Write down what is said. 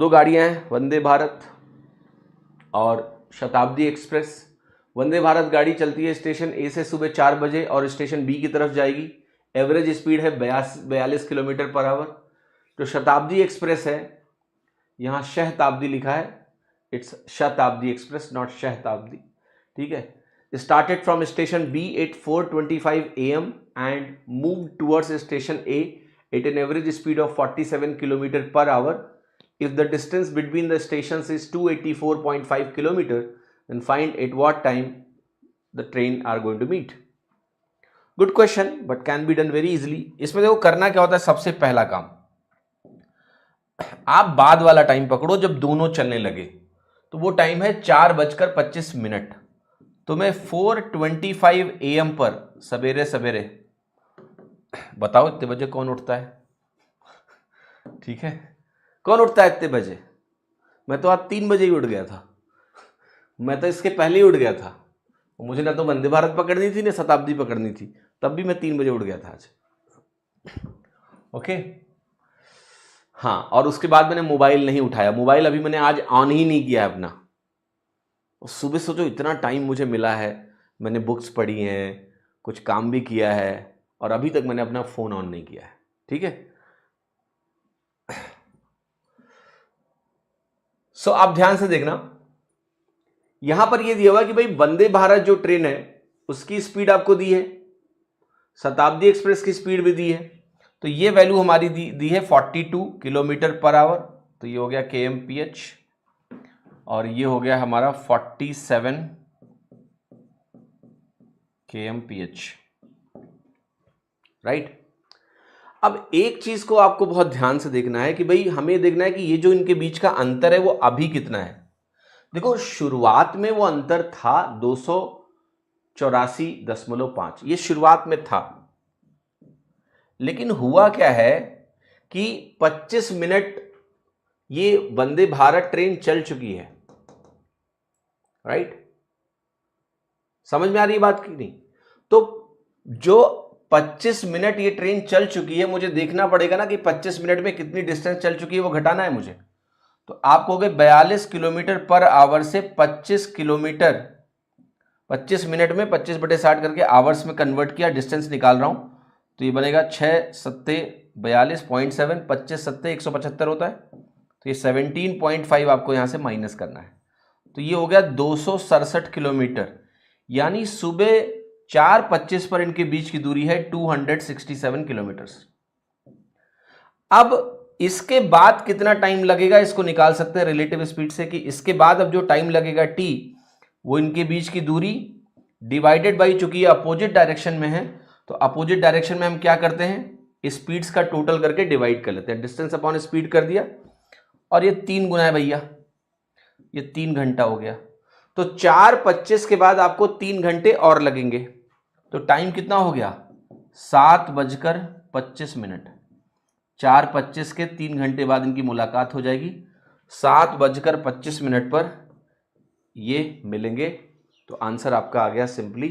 दो गाड़ियां हैं, वंदे भारत और शताब्दी एक्सप्रेस। वंदे भारत गाड़ी चलती है स्टेशन ए से सुबह 4 बजे और स्टेशन बी की तरफ जाएगी। एवरेज स्पीड है 42 किलोमीटर पर आवर। जो शताब्दी एक्सप्रेस है, यहाँ शहताब्दी लिखा है, इट्स शताब्दी एक्सप्रेस नॉट शहताब्दी, ठीक है। Started from station B at 4:25 AM and move towards station A at an average speed of 47 kilometre per hour. If the distance between the stations is 284.5 km, then find at what time the train are going to meet. Good question, but can be done very easily. इसमें देखो करना क्या होता है, सबसे पहला काम आप बाद वाला टाइम पकड़ो जब दोनों चलने लगे, तो वो टाइम है 4:25। तो मैं 4:25 AM पर सवेरे सवेरे, बताओ इतने बजे कौन उठता है? ठीक है, कौन उठता है इतने बजे? मैं तो आज 3 बजे ही उठ गया था, मैं तो इसके पहले ही उठ गया था। मुझे ना तो वंदे भारत पकड़नी थी ना शताब्दी पकड़नी थी, तब भी मैं 3 बजे उठ गया था आज। ओके, हाँ, और उसके बाद मैंने मोबाइल नहीं उठाया, मोबाइल अभी मैंने आज ऑन ही नहीं किया अपना। और सुबह सोचो इतना टाइम मुझे मिला है, मैंने बुक्स पढ़ी हैं, कुछ काम भी किया है, और अभी तक मैंने अपना फोन ऑन नहीं किया है। ठीक है, सो आप ध्यान से देखना, यहां पर यह दिया हुआ कि भाई वंदे भारत जो ट्रेन है उसकी स्पीड आपको दी है, शताब्दी एक्सप्रेस की स्पीड भी दी है। तो ये वैल्यू हमारी दी है 42 किलोमीटर पर आवर, तो ये हो गया kmph, और ये हो गया हमारा 47 kmph, राइट। अब एक चीज को आपको बहुत ध्यान से देखना है कि भाई हमें देखना है कि ये जो इनके बीच का अंतर है वो अभी कितना है। देखो शुरुआत में वो अंतर था 284.5, ये शुरुआत में था, लेकिन हुआ क्या है कि 25 मिनट ये वंदे भारत ट्रेन चल चुकी है, राइट। समझ में आ रही है बात की नहीं? तो जो 25 मिनट ये ट्रेन चल चुकी है, मुझे देखना पड़ेगा ना कि 25 मिनट में कितनी डिस्टेंस चल चुकी है, वो घटाना है मुझे। तो आप कहोगे 42 किलोमीटर पर आवर से 25 किलोमीटर, 25 मिनट में 25/60 करके आवर्स में कन्वर्ट किया, डिस्टेंस निकाल रहा हूं, तो ये बनेगा 6 सत्ते 42.7, 25 सत्ते 175 होता है, तो ये 17.5 आपको यहां से माइनस करना है। तो ये हो गया 267 किलोमीटर, यानी सुबह 4:25 पर इनके बीच की दूरी है 267 किलोमीटर। अब इसके बाद कितना टाइम लगेगा इसको निकाल सकते हैं रिलेटिव स्पीड से, कि इसके बाद अब जो टाइम लगेगा t, वो इनके बीच की दूरी डिवाइडेड बाई, चूंकि ये अपोजिट डायरेक्शन में है, तो अपोजिट डायरेक्शन में हम क्या करते हैं, स्पीड्स का टोटल करके डिवाइड कर लेते हैं, डिस्टेंस अपॉन स्पीड कर दिया, और ये 3 गुना है भैया, ये 3 घंटा हो गया। तो 4:25 के बाद आपको 3 घंटे और लगेंगे, तो टाइम कितना हो गया, 7:25। 4:25 के 3 घंटे बाद इनकी मुलाकात हो जाएगी, 7:25 पर ये मिलेंगे। तो आंसर आपका आ गया सिंपली